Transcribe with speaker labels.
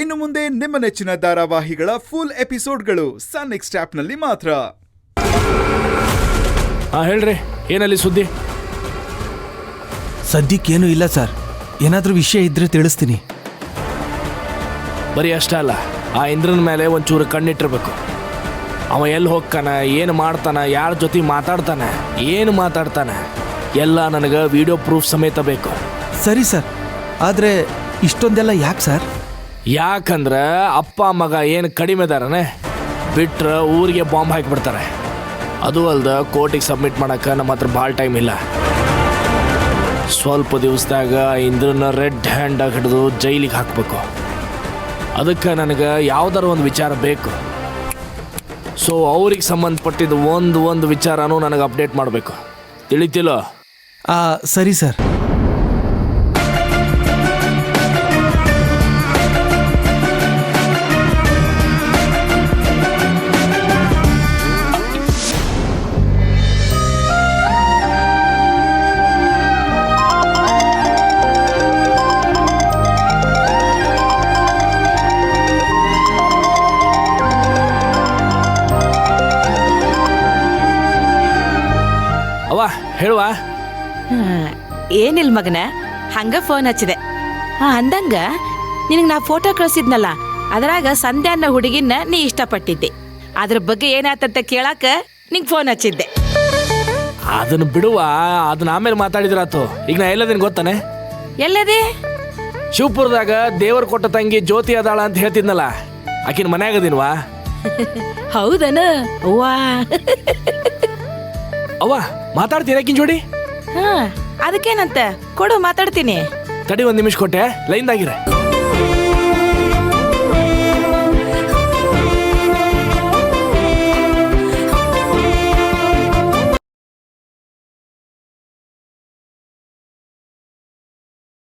Speaker 1: ಇನ್ನು ಮುಂದೆ ನಿಮ್ಮ ನೆಚ್ಚಿನ ಧಾರಾವಾಹಿಗಳ ಫುಲ್ ಎಪಿಸೋಡ್ಗಳು ಸನ್ ನೆಕ್ಸ್ಟ್ ಆಪ್ನಲ್ಲಿ ಮಾತ್ರ.
Speaker 2: ಹೇಳ್ರಿ, ಏನಲ್ಲಿ ಸುದ್ದಿ?
Speaker 3: ಸದ್ಯಕ್ಕೇನು ಇಲ್ಲ ಸರ್. ಏನಾದರೂ ವಿಷಯ ಇದ್ರೆ ತಿಳಿಸ್ತೀನಿ.
Speaker 2: ಬರೀ ಅಷ್ಟೇ ಅಲ್ಲ, ಆ ಇಂದ್ರನ ಮೇಲೆ ಒಂಚೂರು ಕಣ್ಣಿಟ್ಟಿರ್ಬೇಕು. ಅವ ಎಲ್ಲಿ ಹೋಗ್ತಾನ, ಏನು ಮಾಡ್ತಾನ, ಯಾರ ಜೊತೆ ಮಾತಾಡ್ತಾನೆ, ಏನು ಮಾತಾಡ್ತಾನೆ ಎಲ್ಲ ನನಗೆ ವಿಡಿಯೋ ಪ್ರೂಫ್ ಸಮೇತ ಬೇಕು.
Speaker 3: ಸರಿ ಸರ್, ಆದರೆ ಇಷ್ಟೊಂದೆಲ್ಲ ಯಾಕೆ ಸರ್?
Speaker 2: ಯಾಕಂದ್ರೆ ಅಪ್ಪ ಮಗ ಏನು ಕಡಿಮೆ ಇದಾರನೆ ಬಿಟ್ರೆ ಊರಿಗೆ ಬಾಂಬ್ ಹಾಕಿಬಿಡ್ತಾರೆ. ಅದು ಅಲ್ದ ಕೋರ್ಟಿಗೆ ಸಬ್ಮಿಟ್ ಮಾಡೋಕೆ ನಮ್ಮ ಹತ್ರ ಭಾಳ ಟೈಮ್ ಇಲ್ಲ. ಸ್ವಲ್ಪ ದಿವಸದಾಗ ಇಂದ್ರನ ರೆಡ್ ಹ್ಯಾಂಡಾಗಿ ಹಿಡಿದು ಜೈಲಿಗೆ ಹಾಕಬೇಕು. ಅದಕ್ಕೆ ನನಗೆ ಯಾವ್ದಾರು ಒಂದು ವಿಚಾರ ಬೇಕು. ಸೊ ಅವ್ರಿಗೆ ಸಂಬಂಧಪಟ್ಟಿದ್ದು ಒಂದು ವಿಚಾರನೂ ನನಗೆ ಅಪ್ಡೇಟ್ ಮಾಡಬೇಕು. ತಿಳಿತಿಲ್ಲೋ?
Speaker 3: ಸರಿ ಸರ್.
Speaker 2: ಅವ್ವ ಹೇಳುವ.
Speaker 4: ಏನಿಲ್ಲ ಮಗನ, ಹಂಗ ಫೋನ್ ಹಚ್ಚಿದೆ. ಅಂದಂಗ ನಿನಗೆ ನಾ ಫೋಟೋ ಕಳಿಸಿದ್ನಲ್ಲ, ಅದರಾಗ ಸಂಧ್ಯಾ ಅನ್ನೋ ಹುಡುಗಿನ ನೀ ಇಷ್ಟಪಟ್ಟಿದ್ದೆ. ಅದ್ರ ಬಗ್ಗೆ ಏನಾತಂತ ಕೇಳಾಕ ನಿಂಗೆ ಫೋನ್ ಹಚ್ಚಿದ್ದೆ.
Speaker 2: ಅದನ್ನು ಬಿಡುವ, ಅದನ್ನ ಆಮೇಲೆ ಮಾತಾಡಿದ್ರಾತು. ಈಗ ನಾ ಎಲ್ಲದೇನು ಗೊತ್ತಾನೆ?
Speaker 4: ಎಲ್ಲದೇ?
Speaker 2: ಶಿವಪುರದಾಗ ದೇವರು ಕೊಟ್ಟ ತಂಗಿ ಜ್ಯೋತಿ ಅದಾಳ ಅಂತ ಹೇಳ್ತಿದ್ನಲ್ಲ, ಆಕಿನ ಮನ್ಯಾಗದಿನ್ವಾ?
Speaker 4: ಹೌದನ? ವಾ
Speaker 2: ಅವ್ವ ಮಾತಾಡ್ತೀರ ಆಕಿನ ಜೋಡಿ?
Speaker 4: ಅದಕ್ಕೇನಂತ ಕೊಡು, ಮಾತಾಡ್ತೀನಿ.
Speaker 2: ತಡಿ, 1 ನಿಮಿಷ ಕೊಟ್ಟೆ, ಲೈನ್ದಾಗಿರ.